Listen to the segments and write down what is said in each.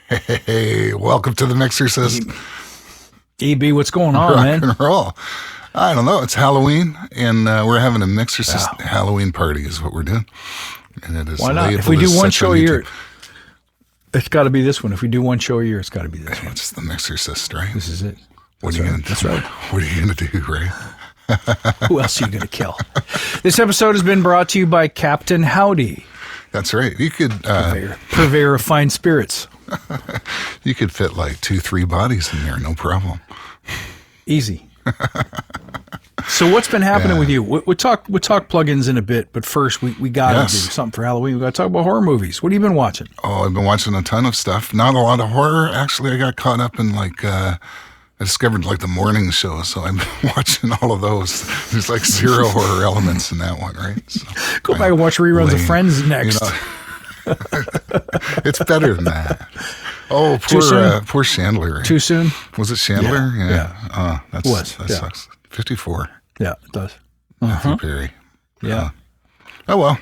Hey, welcome to the Mixorcist. EB, what's going on, Rock man? and roll. I don't know. It's Halloween, and we're having a Mixorcist Halloween party is what we're doing. And it is Why not? If we do one show a year, it's got to be this one. If we do one show a year, it's got to be this one. It's the Mixorcist, right? This is it. What are you going to do? That's right. What are you going to do, Ray? Who else are you going to kill? This episode has been brought to you by Captain Howdy. That's right. You could purveyor of fine spirits. You could fit like 2-3 bodies in there, no problem. Easy. So what's been happening with you? We'll talk plugins in a bit, but first we got to do something for Halloween. We got to talk about horror movies. What have you been watching? Oh, I've been watching a ton of stuff. Not a lot of horror. Actually, I got caught up in I discovered the morning show, so I've been watching all of those. There's like zero horror elements in that one, right? So go back and watch reruns of Friends next. It's better than that. Oh, poor Chandler. Too soon? Was it Chandler? Yeah. That sucks. 54. Yeah, it does. Matthew Perry. Yeah. Oh, well.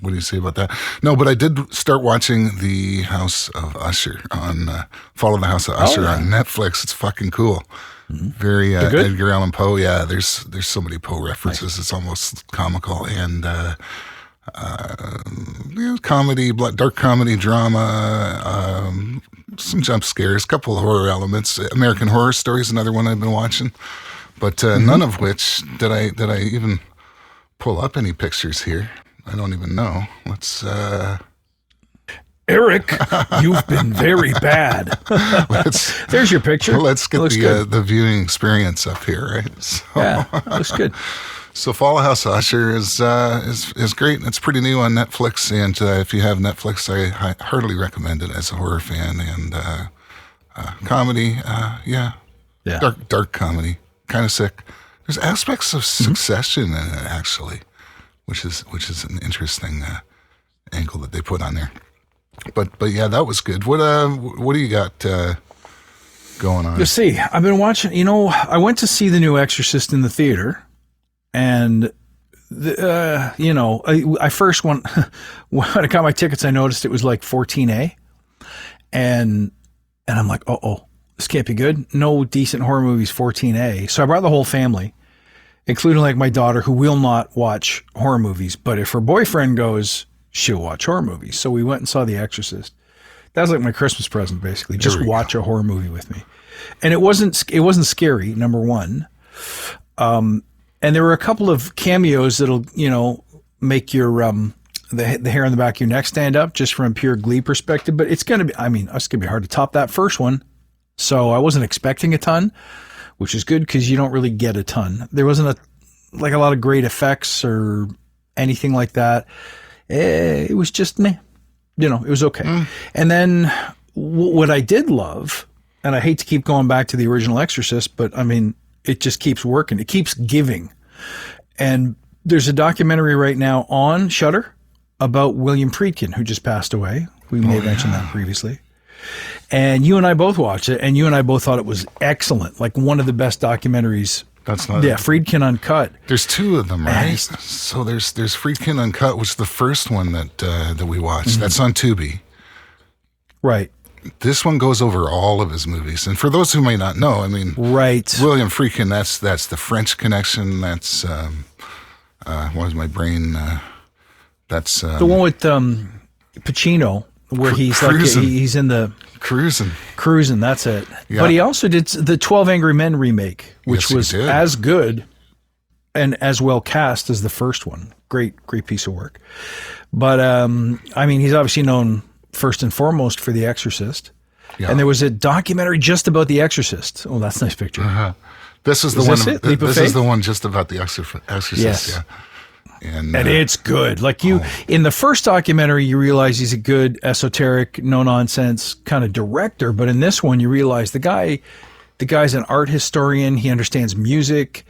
What do you say about that? No, but I did start watching The House of Usher Follow the House of Usher on Netflix. It's fucking cool. Mm-hmm. Very Edgar Allan Poe. Yeah, there's so many Poe references. Nice. It's almost comical. And comedy, dark comedy, drama, some jump scares, a couple of horror elements. American Horror Story is another one I've been watching, but none of which did I even pull up any pictures here. I don't even know. Let's. Eric, you've been very bad. There's your picture. Let's get the viewing experience up here, right? So, yeah, looks good. So Follow the House of Usher is great. It's pretty new on Netflix, and if you have Netflix, I heartily recommend it as a horror fan and comedy. Dark comedy, kind of sick. There's aspects of Succession in it actually, which is an interesting angle that they put on there. But yeah, that was good. What do you got going on? You see, I've been watching. I went to see the new Exorcist in the theater. And, I first when I got my tickets, I noticed it was like 14A. And I'm like, this can't be good. No decent horror movies 14A. So I brought the whole family, including like my daughter, who will not watch horror movies. But if her boyfriend goes, she'll watch horror movies. So we went and saw The Exorcist. That was like my Christmas present, basically. Just watch a horror movie with me. And it wasn't scary, number one. And there were a couple of cameos that'll, make your the hair on the back of your neck stand up just from a pure Glee perspective. But it's going to be, it's going to be hard to top that first one. So I wasn't expecting a ton, which is good because you don't really get a ton. There wasn't a lot of great effects or anything like that. It was just meh. It was okay. And then what I did love, and I hate to keep going back to the original Exorcist, but it just keeps working. It keeps giving. And there's a documentary right now on Shudder about William Friedkin, who just passed away. We may have mentioned that previously. And you and I both watched it, and you and I both thought it was excellent. Like one of the best documentaries. That's not Friedkin Uncut. There's two of them, right? So there's Friedkin Uncut, which is the first one that we watched. Mm-hmm. That's on Tubi. Right. This one goes over all of his movies, and for those who may not know, right, William Friedkin. That's the French Connection. That's what was my brain? That's the one with Pacino, where he's cruising. He's in the cruising. That's it. Yeah. But he also did the 12 Angry Men remake, which was as good and as well cast as the first one. Great piece of work. But he's obviously known first and foremost for The Exorcist. Yeah. And there was a documentary just about The Exorcist. Oh, that's a nice picture. Uh-huh. This is the one. This is the one just about The Exorcist. Yes. Yeah. And it's good. In the first documentary, you realize he's a good, esoteric, no nonsense kind of director. But in this one, you realize the guy's an art historian. He understands music.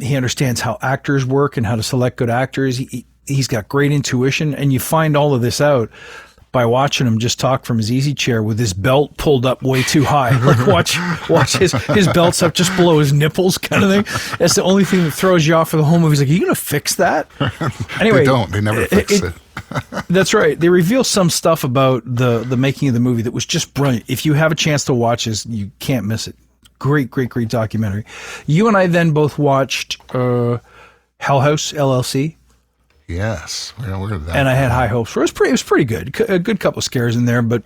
He understands how actors work and how to select good actors. He's got great intuition, and you find all of this out by watching him just talk from his easy chair with his belt pulled up way too high. Watch his belt's up just below his nipples kind of thing. That's the only thing that throws you off for the whole movie. He's like, are you going to fix that? Anyway. They never fix it. That's right. They reveal some stuff about the making of the movie that was just brilliant. If you have a chance to watch this, you can't miss it. Great documentary. You and I then both watched Hell House LLC. Yes, where did that? And I had high hopes for it. It was pretty good. A good couple of scares in there, but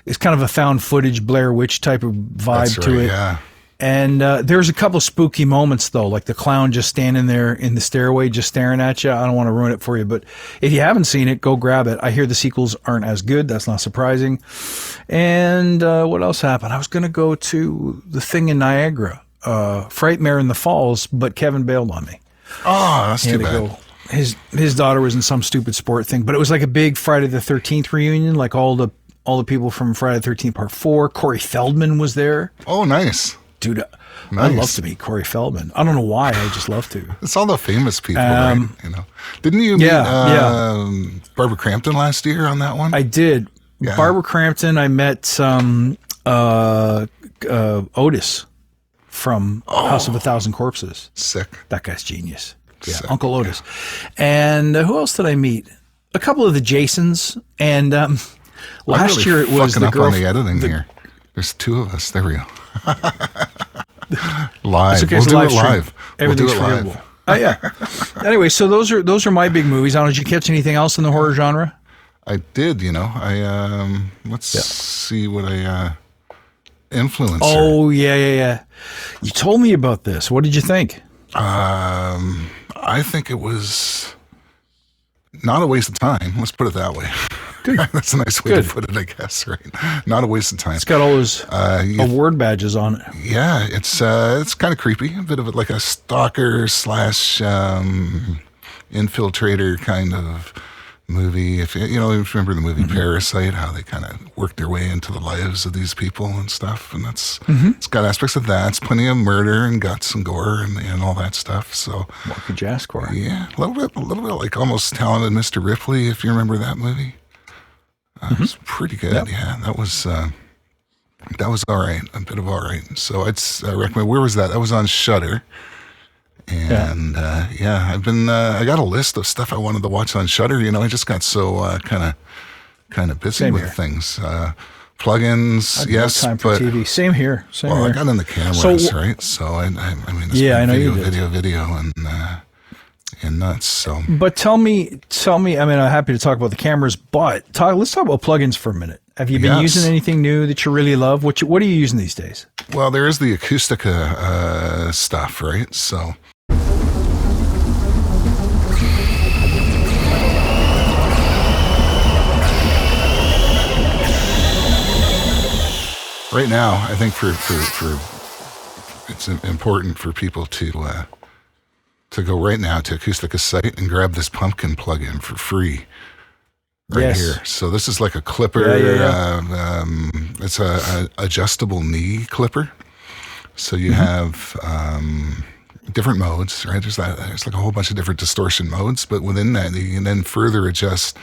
it's kind of a found footage Blair Witch type of vibe to it. Yeah. And there's a couple of spooky moments, though, like the clown just standing there in the stairway, just staring at you. I don't want to ruin it for you, but if you haven't seen it, go grab it. I hear the sequels aren't as good. That's not surprising. And what else happened? I was going to go to The Thing in Niagara, Frightmare in the Falls, but Kevin bailed on me. Oh, that's too bad. His daughter was in some stupid sport thing, but it was like a big Friday the 13th reunion, like all the people from Friday the 13th Part 4. Corey Feldman was there. Oh, nice. Dude, Nice. I'd love to meet Corey Feldman. I don't know why. I just love to. It's all the famous people, right? Didn't you meet Barbara Crampton last year on that one? I did. Yeah. Barbara Crampton. I met Otis from House of a Thousand Corpses. Sick. That guy's genius. Yeah, Sick. Uncle Otis. And who else did I meet? A couple of the Jasons. And last year it was the girl. On the editing here. There's two of us. There we go. Live. Okay, we'll do it live. Everything's forgivable. Yeah. Anyway, so those are my big movies. I don't know, did you catch anything else in the horror genre? I did, let's see what influencer. Oh, yeah. You told me about this. What did you think? I think it was not a waste of time. Let's put it that way. That's a nice way to put it, I guess, right? Not a waste of time. It's got all those award badges on it. Yeah, it's kind of creepy. A bit of like a stalker / infiltrator kind of movie. If you remember the movie Parasite, how they kind of work their way into the lives of these people and stuff, and that's it's got aspects of that. It's plenty of murder and guts and gore and all that stuff. So what could you ask for? Yeah, a little bit like almost Talented Mr. Ripley, if you remember that movie. It was pretty good. Yep. Yeah, that was all right. A bit of all right. So I'd recommend. Where was that? That was on Shudder. And I've been. I got a list of stuff I wanted to watch on Shudder. I just got so kind of busy with things. Plugins, yes, no time for TV. Same here. I got in the cameras, right? So I mean, it's I know video, and nuts. So, but tell me. I mean, I'm happy to talk about the cameras, but let's talk about plugins for a minute. Have you been using anything new that you really love? What are you using these days? Well, there is the Acustica stuff, right? So. Right now, I think for it's important for people to go right now to Acustica's site and grab this pumpkin plugin for free here. So this is like a clipper. It's a adjustable knee clipper. So you have different modes, right? There's like a whole bunch of different distortion modes, but within that, you can then further adjust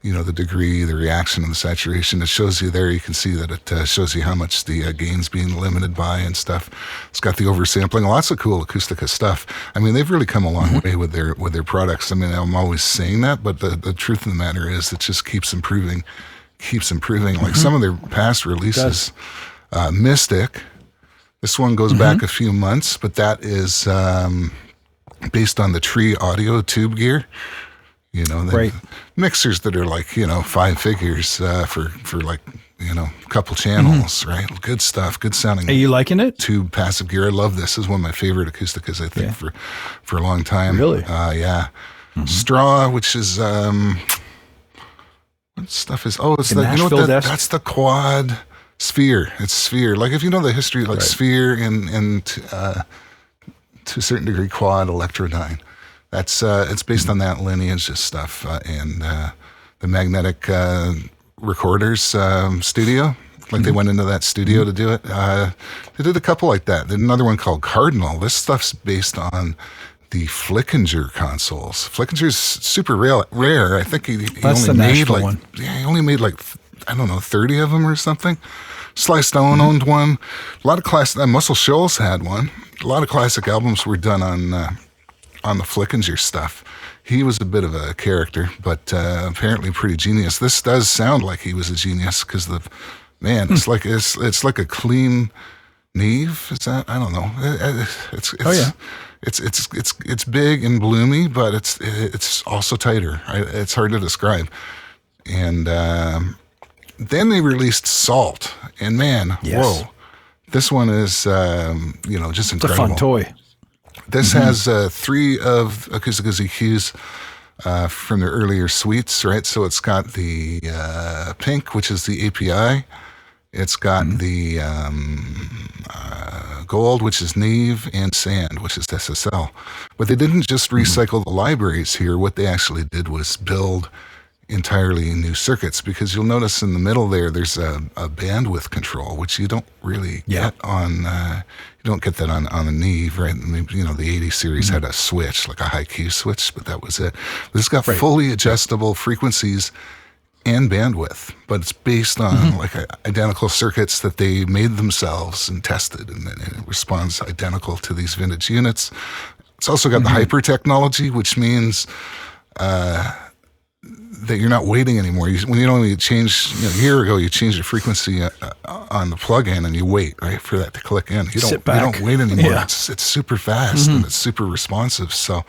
the degree, the reaction, and the saturation. It shows you there. You can see that it shows you how much the gain's being limited by and stuff. It's got the oversampling. Lots of cool Acustica stuff. I mean, they've really come a long way with their products. I mean, I'm always saying that, but the truth of the matter is it just keeps improving. Like some of their past releases, Mystic. This one goes back a few months, but that is based on the Tree Audio tube gear. Right. Mixers that are like, 5 figures for like, a couple channels, right? Good stuff, good sounding. Are you liking it? Tube passive gear. I love this. This is one of my favorite Acusticas, I think, for a long time. Really? Yeah. Straw, which is, what stuff is, it's that's the quad sphere. It's sphere. Like if you know the history, like sphere and to a certain degree quad Electrodyne. That's it's based on that lineage of stuff and the Magnetic Recorders studio. Like they went into that studio to do it. They did a couple like that. There's another one called Cardinal. This stuff's based on the Flickinger consoles. Flickinger's super rare. I think he only made like one. Yeah, he only made like 30 of them or something. Sly Stone owned one. A lot of classic. Muscle Shoals had one. A lot of classic albums were done on on the Flickinger stuff. He was a bit of a character, but apparently pretty genius. This does sound like he was a genius because it's like a clean Neve. Is that, I don't know. It's big and bloomy, but it's also tighter. It's hard to describe. And then they released Salt, and man, yes. whoa, this one is just incredible. It's a fun toy. This has 3 of Acustica's EQs from their earlier suites, right? So it's got the pink, which is the API. It's got the gold, which is Neve, and sand, which is SSL. But they didn't just recycle the libraries here. What they actually did was build entirely new circuits, because you'll notice in the middle there's a bandwidth control, which you don't really get on, you don't get that on a Neve, right? The 80 series had a switch, like a high Q switch, but that was it. This got fully adjustable frequencies and bandwidth, but it's based on like identical circuits that they made themselves and tested, and it responds identical to these vintage units. It's also got the hyper technology, which means that you're not waiting anymore. When you only change, a year ago, you changed the frequency on the plug-in and you wait, right, for that to click in. You don't wait anymore. Yeah. It's super fast and it's super responsive. So,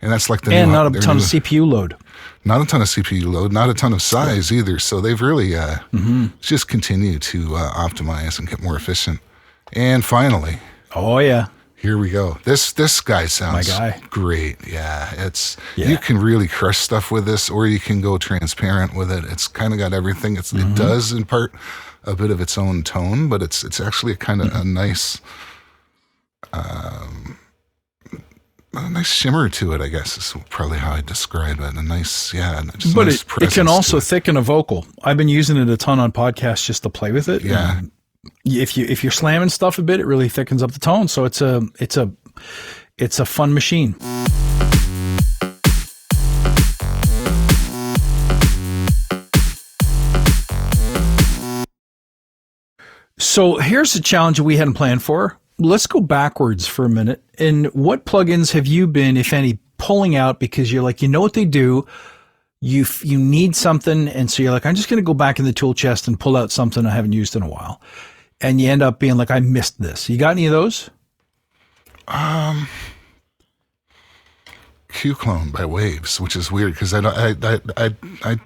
and that's like not a ton of CPU load. Not a ton of CPU load, not a ton of size either. So they've really just continued to optimize and get more efficient. And finally, here we go. This guy sounds great. Yeah, you can really crush stuff with this, or you can go transparent with it. It's kind of got everything. It does impart a bit of its own tone, but it's actually a kind of a nice shimmer to it, I guess is probably how I describe it. A nice, but nice it can also thicken a vocal. I've been using it a ton on podcasts just to play with it. Yeah. If you're slamming stuff a bit, it really thickens up the tone. So it's a fun machine. So here's a challenge we hadn't planned for. Let's go backwards for a minute. And what plugins have you been, if any, pulling out because you're like, you know what they do? You need something, and so you're like, I'm just going to go back in the tool chest and pull out something I haven't used in a while. And you end up being like, I missed this. You got any of those? Q-Clone by Waves, which is weird because I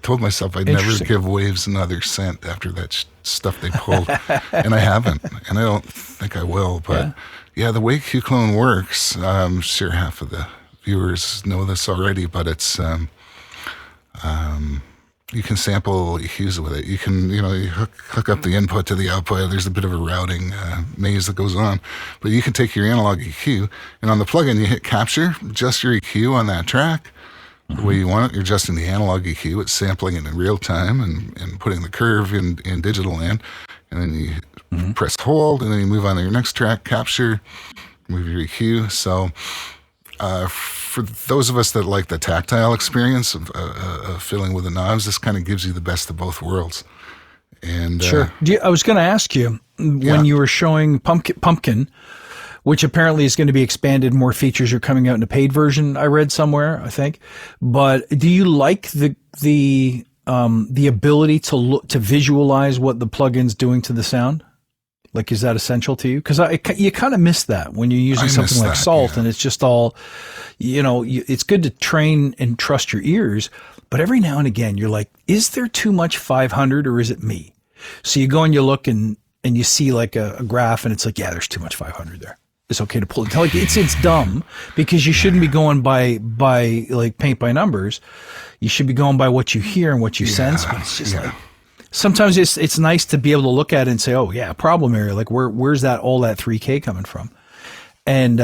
told myself I'd never give Waves another cent after that stuff they pulled, and I haven't, and I don't think I will. But the way Q-Clone works, I'm sure half of the viewers know this already, but it's you can sample EQs with it. You can, you hook up the input to the output. There's a bit of a routing maze that goes on. But you can take your analog EQ, and on the plugin, you hit capture, adjust your EQ on that track the way you want it. You're adjusting the analog EQ. It's sampling it in real time and putting the curve in digital land. And then you press hold, and then you move on to your next track, capture, move your EQ. So for those of us that like the tactile experience of fiddling with the knobs, this kind of gives you the best of both worlds. And sure. I was going to ask you, when you were showing Pumpkin, which apparently is going to be expanded, more features are coming out in a paid version, I read somewhere, I think. But do you like the ability to visualize what the plugin's doing to the sound? Like, is that essential to you? Because you kind of miss that when you're using something like Salt, and it's just all, it's good to train and trust your ears, but every now and again you're like, is there too much 500 or is it me? So you go and you look and you see like a graph, and it's like, there's too much 500 there. It's okay to pull it. Like, it's dumb, because you shouldn't be going by like paint by numbers. You should be going by what you hear and what you sense. But it's just like, sometimes it's nice to be able to look at it and say, problem area. Like, where's all that 3K coming from? And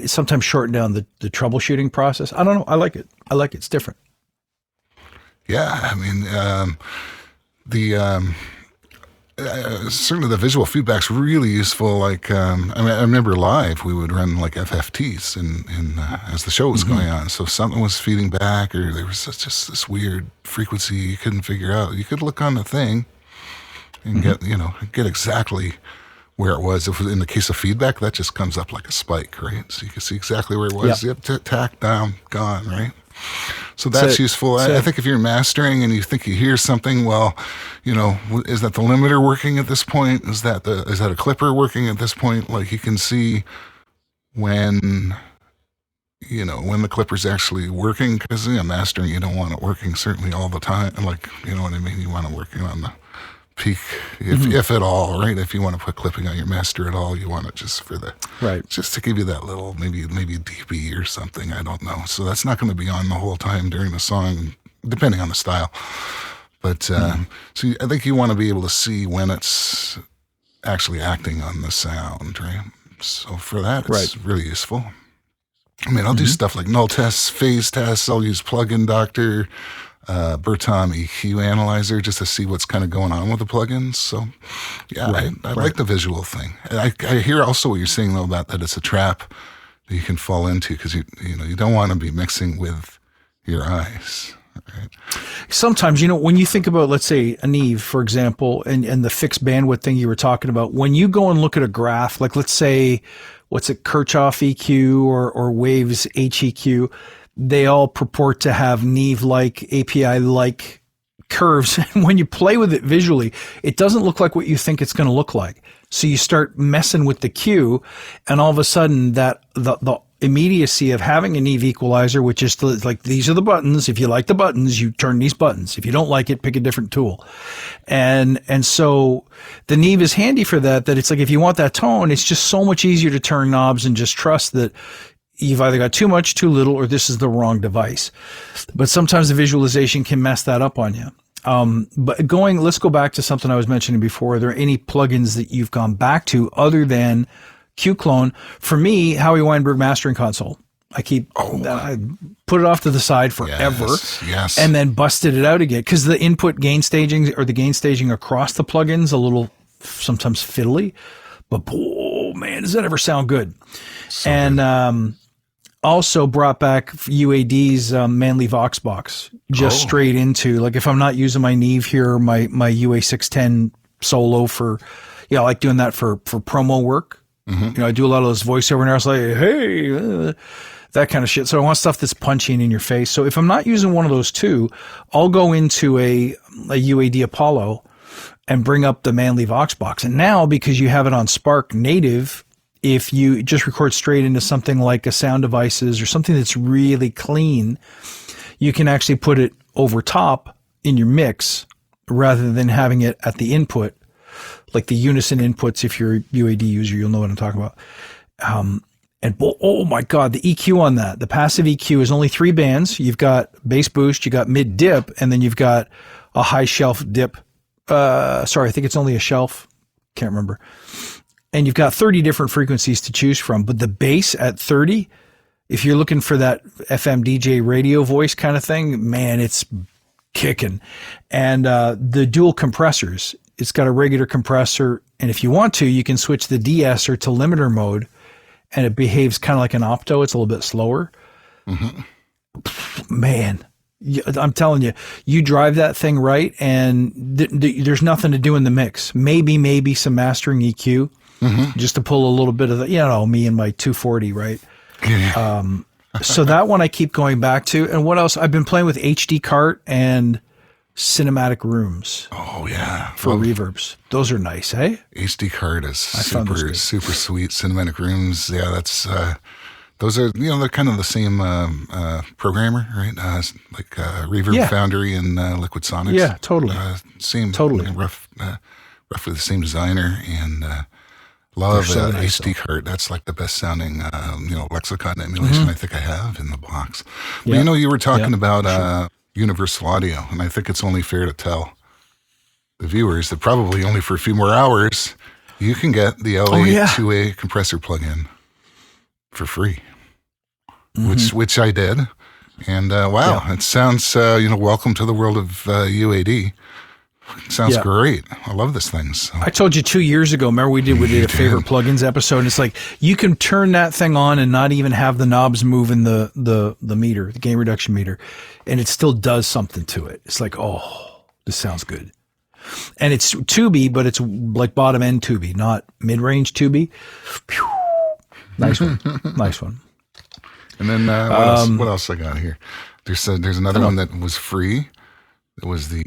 sometimes shorten down the troubleshooting process. I don't know. I like it. It's different. Yeah, I mean, certainly the visual feedback's really useful. Like, I remember live we would run like FFTs in as the show was going on. So if something was feeding back, or there was just this weird frequency you couldn't figure out, you could look on the thing and get exactly where it was. If in the case of feedback, that just comes up like a spike, right? So you can see exactly where it was. Yep, tack down, gone, right? So that's useful. I think if you're mastering and you think you hear something, well, is that the limiter working at this point? Is that a clipper working at this point? Like you can see when the clipper's actually working, because mastering, you don't want it working certainly all the time. Like, you know what I mean? You want it working on the peak, if at all, right? If you want to put clipping on your master at all, you want it just for just to give you that little maybe dB or something. I don't know. So that's not going to be on the whole time during the song, depending on the style. But so I think you want to be able to see when it's actually acting on the sound, right? So for that, it's really useful. I mean, I'll do stuff like null tests, phase tests. I'll use plugin doctor, Bertom EQ analyzer just to see what's kind of going on with the plugins. So, I like the visual thing. And I hear also what you're saying though about that it's a trap that you can fall into because you don't want to be mixing with your eyes. Right? Sometimes, when you think about, let's say, a Neve, for example, and the fixed bandwidth thing you were talking about, when you go and look at a graph, like let's say, Kirchhoff EQ or Waves HEQ, they all purport to have Neve-like, API-like curves. And when you play with it visually, it doesn't look like what you think it's going to look like. So you start messing with the Q, and all of a sudden that the immediacy of having a Neve equalizer, which is like, these are the buttons. If you like the buttons, you turn these buttons. If you don't like it, pick a different tool. And so the Neve is handy for that it's like, if you want that tone, it's just so much easier to turn knobs and just trust that you've either got too much, too little, or this is the wrong device. But sometimes the visualization can mess that up on you. But let's go back to something I was mentioning before. Are there any plugins that you've gone back to other than Q-Clone? For me, Howie Weinberg Mastering Console. I put it off to the side forever, and then busted it out again because the input gain staging or the gain staging across the plugins a little sometimes fiddly, but oh man, does that ever sound good? Also brought back UAD's Manly Vox box straight into, like, if I'm not using my Neve here, my UA610 solo for, I like doing that for promo work. Mm-hmm. I do a lot of those voiceover and I was like, hey, that kind of shit. So I want stuff that's punching in your face. So if I'm not using one of those two, I'll go into a UAD Apollo and bring up the Manly Vox box. And now, because you have it on Spark native, if you just record straight into something like a Sound Devices or something that's really clean, you can actually put it over top in your mix rather than having it at the input, like the unison inputs. If you're a UAD user, you'll know what I'm talking about. And oh my God, the EQ on that, the passive EQ is only 3 bands. You've got bass boost, you got mid dip, and then you've got a high shelf dip. I think it's only a shelf. Can't remember. And you've got 30 different frequencies to choose from, but the bass at 30, if you're looking for that FM DJ radio voice kind of thing, man, it's kicking. And the dual compressors, it's got a regular compressor, and if you want to, you can switch the de-esser to limiter mode, and it behaves kind of like an opto. It's a little bit slower. Mm-hmm. Man, I'm telling you, you drive that thing right, and there's nothing to do in the mix. Maybe some mastering EQ. Mm-hmm. Just to pull a little bit of the, me and my 240, right? Yeah. So that one I keep going back to. And what else? I've been playing with HD Cart and Cinematic Rooms. Oh, yeah. For reverbs. Those are nice, hey? HD Cart is super sweet. Cinematic Rooms, that's, those are, they're kind of the same programmer, right? Like Reverb Foundry and Liquid Sonics. Yeah, totally. Roughly the same designer, and love HD Cart. That's like the best sounding, lexicon emulation I think I have in the box. But you were talking about universal audio, and I think it's only fair to tell the viewers that probably only for a few more hours you can get the LA2A compressor plugin for free, which I did, and it sounds welcome to the world of UAD. Sounds great. I love this thing. So. I told you 2 years ago, remember we did a favorite plugins episode, and it's like you can turn that thing on and not even have the knobs move in the meter, the gain reduction meter, and it still does something to it. It's like, oh, this sounds good. And it's tubey, but it's like bottom end tubey, not mid-range tubey. Phew. Nice one. Nice one. And then what else I got here? There's another one that was free. It was the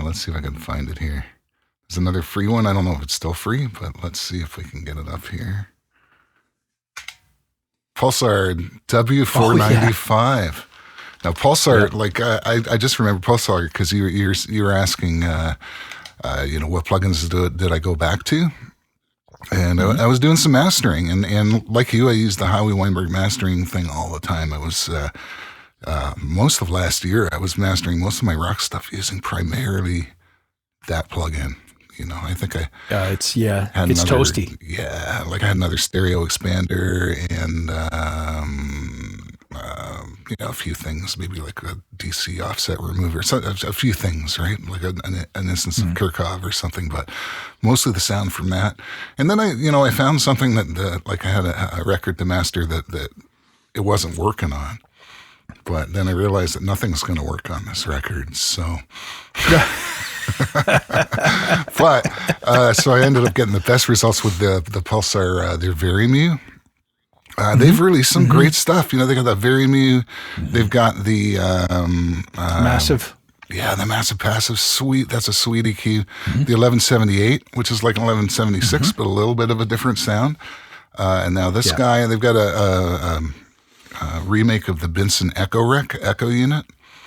let's see if I can find it here. There's another free one. I don't know if it's still free, but let's see if we can get it up here. Pulsar W495. Oh, yeah. Now Pulsar, like I just remember Pulsar because you were asking, what plugins did I go back to? And I was doing some mastering, and like you, I used the Howie Weinberg mastering thing all the time. I was most of last year, I was mastering most of my rock stuff using primarily that plugin. I think it's toasty. Yeah, like I had another stereo expander and a few things, maybe like a DC offset remover, a few things, right? Like an instance of Kirchhoff or something, but mostly the sound from that. And then I found something that like I had a record to master that it wasn't working on. But then I realized that nothing's going to work on this record, so. But so I ended up getting the best results with the Pulsar, their Verimu. They've released some great stuff. They got that Verimu. They've got the massive. Yeah, the massive passive suite. That's a sweet EQ. The 1178, which is like an 1176, but a little bit of a different sound. And now this guy, they've got a remake of the Benson Echo unit.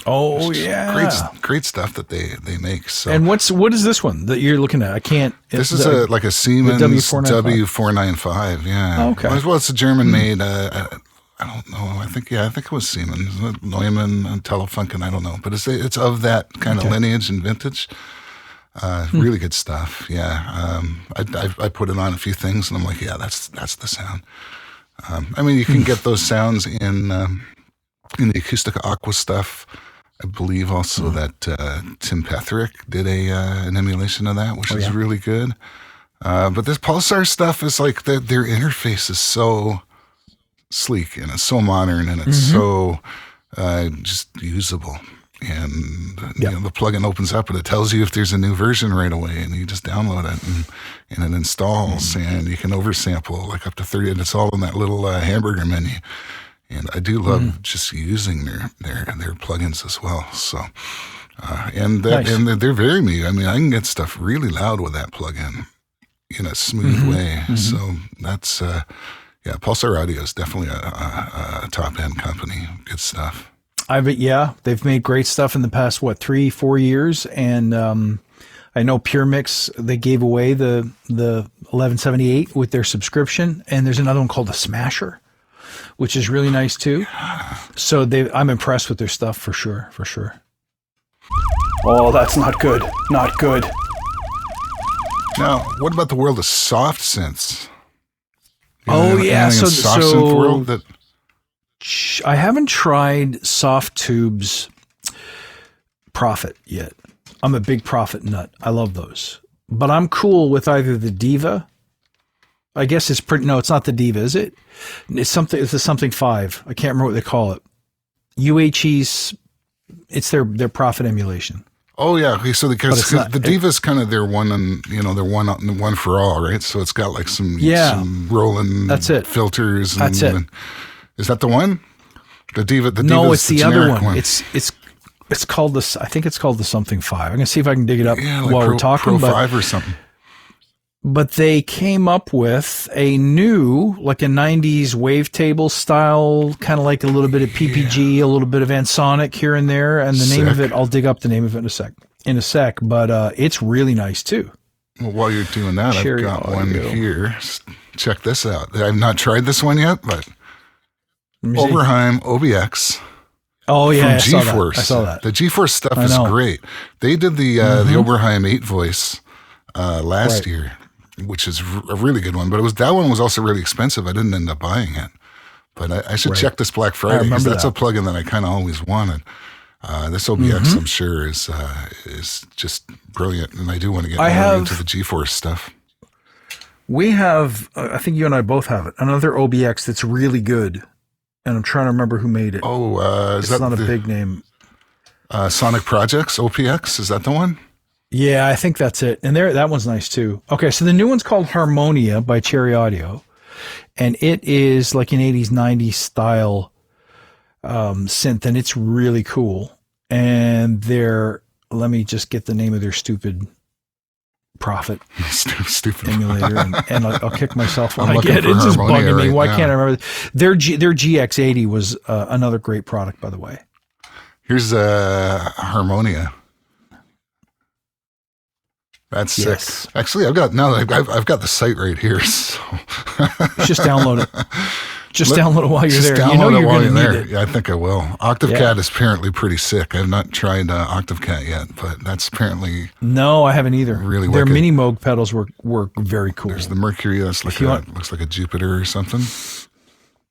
Oh yeah, great stuff that they make. So, and what is this one that you're looking at? I can't. This is like a Siemens W495. Yeah. Oh, okay. Well, it's a German made. I don't know. I think it was Siemens, Neumann, and Telefunken. I don't know, but it's of that kind of lineage and vintage. Really good stuff. Yeah. I put it on a few things, and I'm like, yeah, that's the sound. You can get those sounds in the Acustica Aqua stuff. I believe also that Tim Petherick did an emulation of that, which is really good. But this Pulsar stuff is like their interface is so sleek and it's so modern and it's so just usable. And the plugin opens up and it tells you if there's a new version right away, and you just download it and it installs, and you can oversample like up to 30, and it's all in that little hamburger menu. And I do love just using their plugins as well. So, and they're very me. I can get stuff really loud with that plugin in a smooth way. So that's Pulsar Audio is definitely a top end company. Good stuff. They've made great stuff in the past 3-4 years, and I know Pure Mix, they gave away the 1178 with their subscription, and there's another one called the Smasher, which is really nice too. So I'm impressed with their stuff for sure. Oh, that's not good. Not good. Now, what about the world of Softsynths? So world that I haven't tried Soft Tube's Prophet yet. I'm a big Prophet nut. I love those. But I'm cool with either the Diva. I guess it's it's not the Diva, is it? It's the something 5. I can't remember what they call it. UHE's, it's their Prophet emulation. Oh yeah, okay. So because the Diva's kind of their one, and they're one for all, right? So it's got like some rolling filters. That's it. Is that the one? The Diva. No, it's the other one. It's called this. I think it's called the something 5. I'm gonna see if I can dig it up while we're talking. Pro 5 or something. But they came up with a new, like a 90s wavetable style, kind of like a little bit of PPG, a little bit of Ansonic here and there. And the name of it, I'll dig up the name of it in a sec. But it's really nice too. Well, while you're doing that, I've got one here. Check this out. I've not tried this one yet, but Oberheim OBX. Oh yeah, from GeForce. I saw that. The GeForce stuff is great. They did the Oberheim 8 voice last year, which is a really good one. But that one was also really expensive. I didn't end up buying it. But I should check this Black Friday, because that's a plugin that I kind of always wanted. This OBX, I'm sure, is just brilliant, and I do want to get more into the GeForce stuff. We have, I think you and I both have it, another OBX that's really good, and I'm trying to remember who made it. Oh, it's not a big name. Sonic Projects, OPX, is that the one? Yeah, I think that's it. And that one's nice too. Okay, so the new one's called Harmonia by Cherry Audio, and it is like an 80s, 90s style synth, and it's really cool. And let me just get the name of their stupid Prophet Stupid emulator, and I'll kick myself when I'm I looking get it. for It's just Harmonia bugging me. right Why now. can't I remember? Their GX80 was another great product, by the way. Here's Harmonia. That's Yes. sick. Actually, I've got the site right here. So Just download it. Just download it while you're just there. download You know it you're while going to you're need there. it. Yeah, I think I will. OctaveCAD is apparently pretty sick. I've not tried OctaveCAD yet, but that's apparently No, I haven't either. Really Their wicked. mini Moog pedals were very cool. there's the Mercury. That's like looks like a Jupiter or something.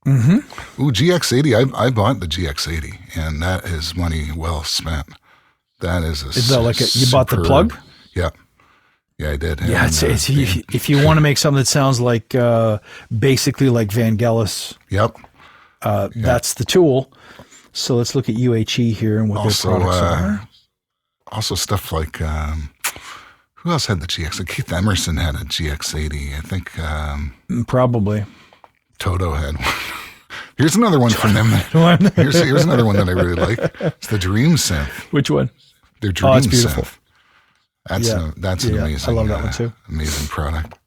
Mm-hmm. Ooh, GX80. I bought the GX80, and that is money well spent. That is that like you bought the plug? Yeah. Yeah, I did. Yeah, And, if you want to make something that sounds like basically like Vangelis, Yep. that's the tool. So let's look at UHE here and what Also, their products are. Also stuff like who else had the GX? Keith Emerson had a GX80. I think Probably. Toto had one. Here's another one from them. Here's another one that I really like. It's the Dream Synth. Which one? Their Dream it's beautiful. Synth. That's an amazing. I love that one too. Amazing product.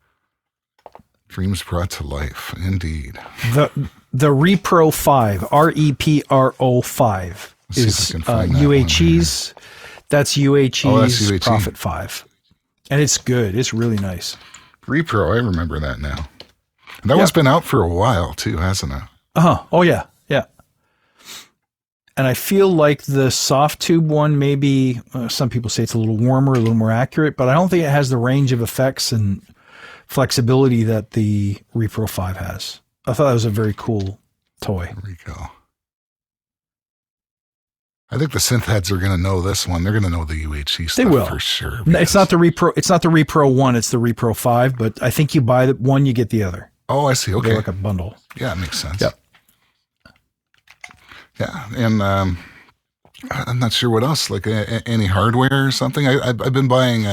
Dreams brought to life, indeed. The Repro 5, REPRO 5 Let's see if is I can find that UHE's. That's UHE's that's UHE. Prophet 5, and it's good. It's really nice. Repro, I remember that now. That one's been out for a while too, hasn't it? Oh yeah. And I feel like the soft tube one, maybe some people say it's a little warmer, a little more accurate, but I don't think it has the range of effects and flexibility that the Repro 5 has. I thought that was a very cool toy. There we go. I think the synth heads are going to know this one. They're going to know the UHE stuff They will. for sure. No, it's not the Repro. It's not the Repro 1. It's the Repro 5. But I think you buy the one, you get the other. Oh, I see. Okay. They're like a bundle. Yeah, it makes sense. Yep. Yeah, and I'm not sure what else, like any hardware or something. I've been buying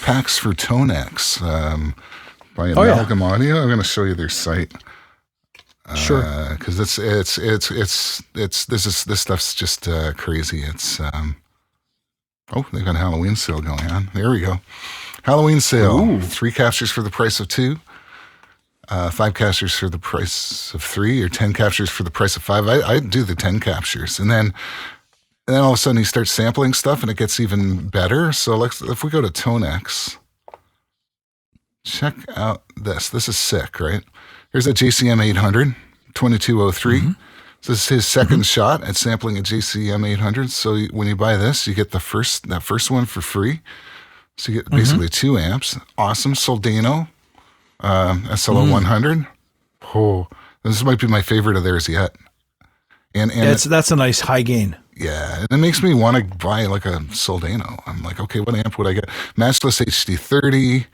packs for Tonex by Amalgam Audio. I'm going to show you their site. Sure. Because this stuff's just crazy. It's they've got a Halloween sale going on. There we go. Halloween sale. Ooh. 3 captures for the price of 2. 5 captures for the price of 3, or 10 captures for the price of 5. I do the 10 captures, and then all of a sudden he starts sampling stuff, and it gets even better. So if we go to Tonex, check out this. This is sick, right? Here's a JCM 800 2203. Mm-hmm. So this is his second shot at sampling a JCM 800. So when you buy this, you get that first one for free. So you get basically 2 amps. Awesome Soldano. SLO 100. Oh, this might be my favorite of theirs yet. And that's a nice high gain. Yeah, and it makes me want to buy like a Soldano. I'm like, okay, what amp would I get? Matchless HD30,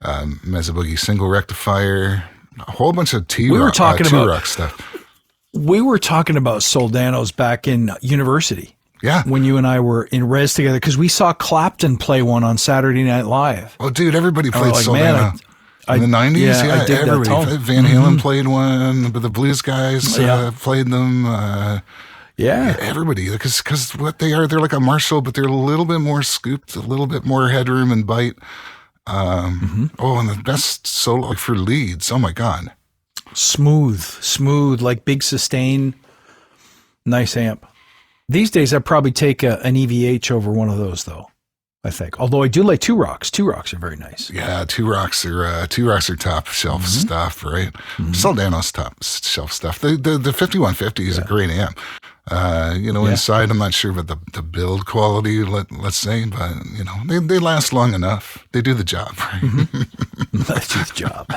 Mezzaboogie single rectifier, a whole bunch of T-Rock stuff. We were talking about Soldanos back in university. Yeah. When you and I were in res together, because we saw Clapton play one on Saturday Night Live. Oh, dude, everybody played Soldano. Man, in the 90s, yeah, I dig everybody. That tone. Van Halen played one, but the blues guys played them. Everybody, because what they are, they're like a Marshall, but they're a little bit more scooped, a little bit more headroom and bite. Oh, and the best solo like for leads. Oh my God, smooth, like big sustain, nice amp. These days, I'd probably take an EVH over one of those, though. I think. Although I do like 2 Rocks. 2 Rocks are very nice. Yeah, 2 Rocks are top shelf stuff, right? Soldano's top shelf stuff. The 5150 is a great amp. Inside I'm not sure about the build quality, let's say, but they last long enough. They do the job, right? Let's do the job.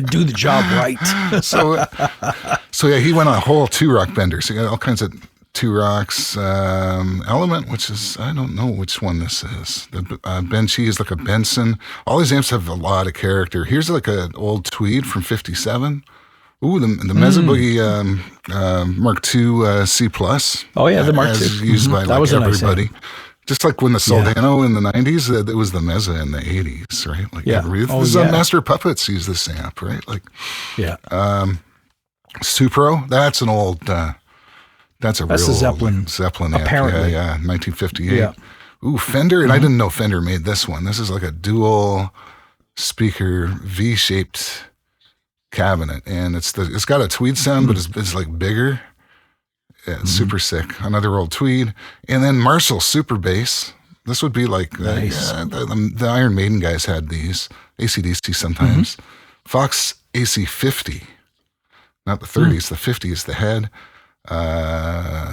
Do the job right. So yeah, he went on a whole 2 Rock bender. So you got all kinds of 2 Rocks, Element, which is, I don't know which one this is. The Benchy is like a Benson. All these amps have a lot of character. Here's like an old Tweed from 57. Ooh, the Mezzaboogie Mark II C+. Oh, yeah, the Mark II. Used by that was everybody. Just like when the Soldano in the 90s, it was the Mezza in the 80s, right? Like, Master Puppets use this amp, right? Like, Supro, that's an old, that's a Zeppelin amp. Apparently. Yeah, 1958. Yeah. Ooh, Fender, and I didn't know Fender made this one. This is like a dual speaker V-shaped cabinet, and it's got a tweed sound, but it's like bigger. Yeah, it's super sick. Another old tweed, and then Marshall super bass. This would be like the Iron Maiden guys had these. AC/DC sometimes. Fox AC50, not the 30s. The 50 is the head.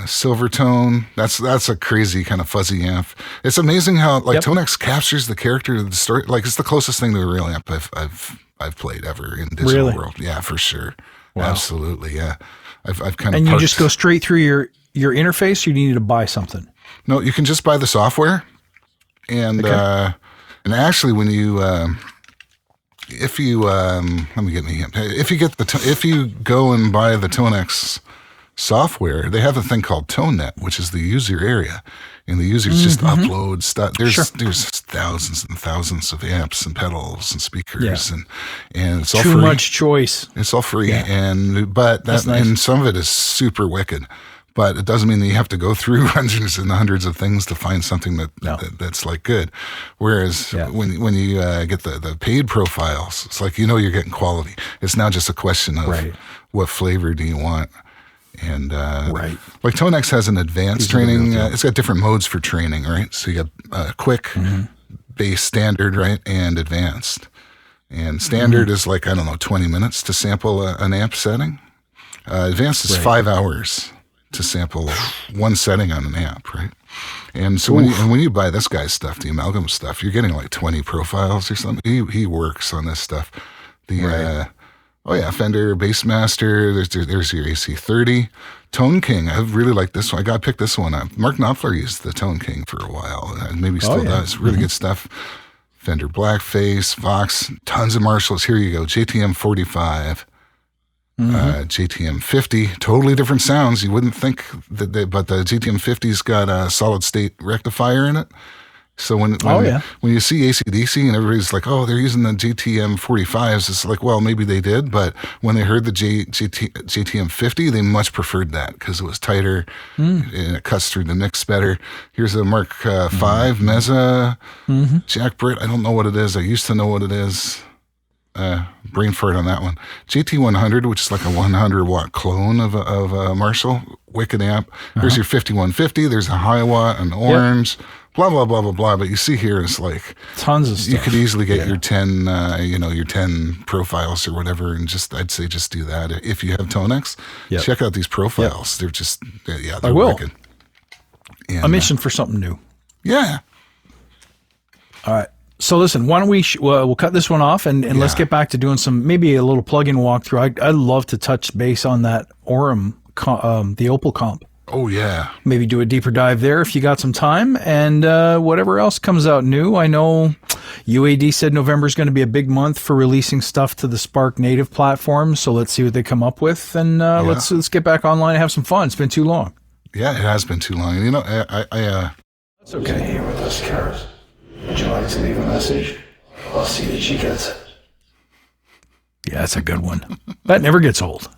Silvertone. That's a crazy kind of fuzzy amp. It's amazing how Tonex captures the character of the story. Like, it's the closest thing to a real amp I've played ever in digital world. Yeah, for sure. Wow. Absolutely. Yeah. I've kind of you just go straight through your interface. Or you need to buy something. No, you can just buy the software, and actually when you if you go and buy the Tonex software, they have a thing called ToneNet, which is the user area, and the users just upload stuff. There's thousands and thousands of amps and pedals and speakers, and it's all free. Too much choice. It's all free, and some of it is super wicked. But it doesn't mean that you have to go through hundreds and hundreds of things to find something that's like good. Whereas when you get the paid profiles, it's like you're getting quality. It's now just a question of what flavor do you want. And like Tonex has an advanced training. It's got different modes for training, right? So you got quick, base, standard, right, and advanced. And standard is like, I don't know, 20 minutes to sample an amp setting. Advanced is 5 hours to sample one setting on an amp, right? And so when you buy this guy's stuff, the Amalgam stuff, you're getting like 20 profiles or something. He works on this stuff. Fender Bassmaster. There's your AC30. Tone King. I really like this one. I got to pick this one up. Mark Knopfler used the Tone King for a while. Maybe still does. Really good stuff. Fender Blackface, Vox, tons of Marshalls. Here you go. JTM 45. JTM 50, totally different sounds. You wouldn't think but the JTM 50's got a solid state rectifier in it. So when you see AC/DC and everybody's like, oh, they're using the JTM 45s, it's like, well, maybe they did, but when they heard the JTM 50, they much preferred that because it was tighter and it cuts through the mix better. Here's a Mark 5 Mezza, Jack Britt. I don't know what it is. I used to know what it is. Brain fart on that one. GT100, which is like a 100-watt clone of a Marshall. Wicked amp. Here's your 5150. There's a high watt, an orange, blah, blah, blah, blah, blah. But you see here, it's like tons of stuff. You could easily get your 10, your 10 profiles or whatever, and I'd say just do that. If you have Tonex, check out these profiles. They're just, they're wicked. And, I'm itching for something new. Yeah. All right. So listen, why don't we'll cut this one off and let's get back to doing maybe a little plug-in walkthrough. I'd love to touch base on that Oram, the Opal comp. Oh yeah. Maybe do a deeper dive there if you got some time, and whatever else comes out new. I know UAD said November is going to be a big month for releasing stuff to the Spark native platform. So let's see what they come up with, and let's get back online and have some fun. It's been too long. Yeah, it has been too long. And That's okay. Here with us, Kurt. Would you like to leave a message? I'll see that she gets it. Yeah, that's a good one. That never gets old.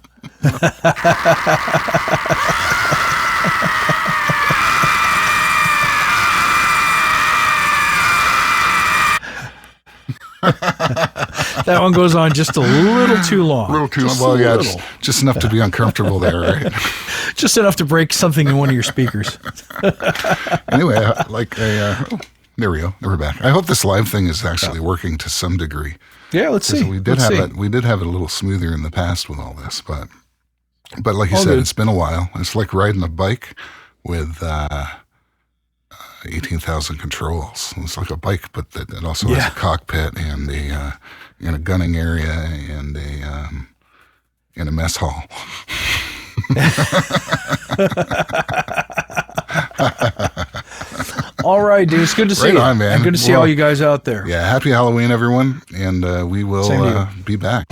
That one goes on just a little too long. A little too long. Well, yeah, just enough to be uncomfortable there, right? Just enough to break something in one of your speakers. Anyway, there we go. We're back. I hope this live thing is actually working to some degree. Yeah, let's see. We did have it a little smoother in the past with all this, but like you said, it's been a while. It's like riding a bike with 18,000 controls. It's like a bike, but it also has a cockpit and a gunning area and a mess hall. All right, dude. It's good to see you. On, man. And good to see all you guys out there. Yeah, happy Halloween, everyone, and we will be back.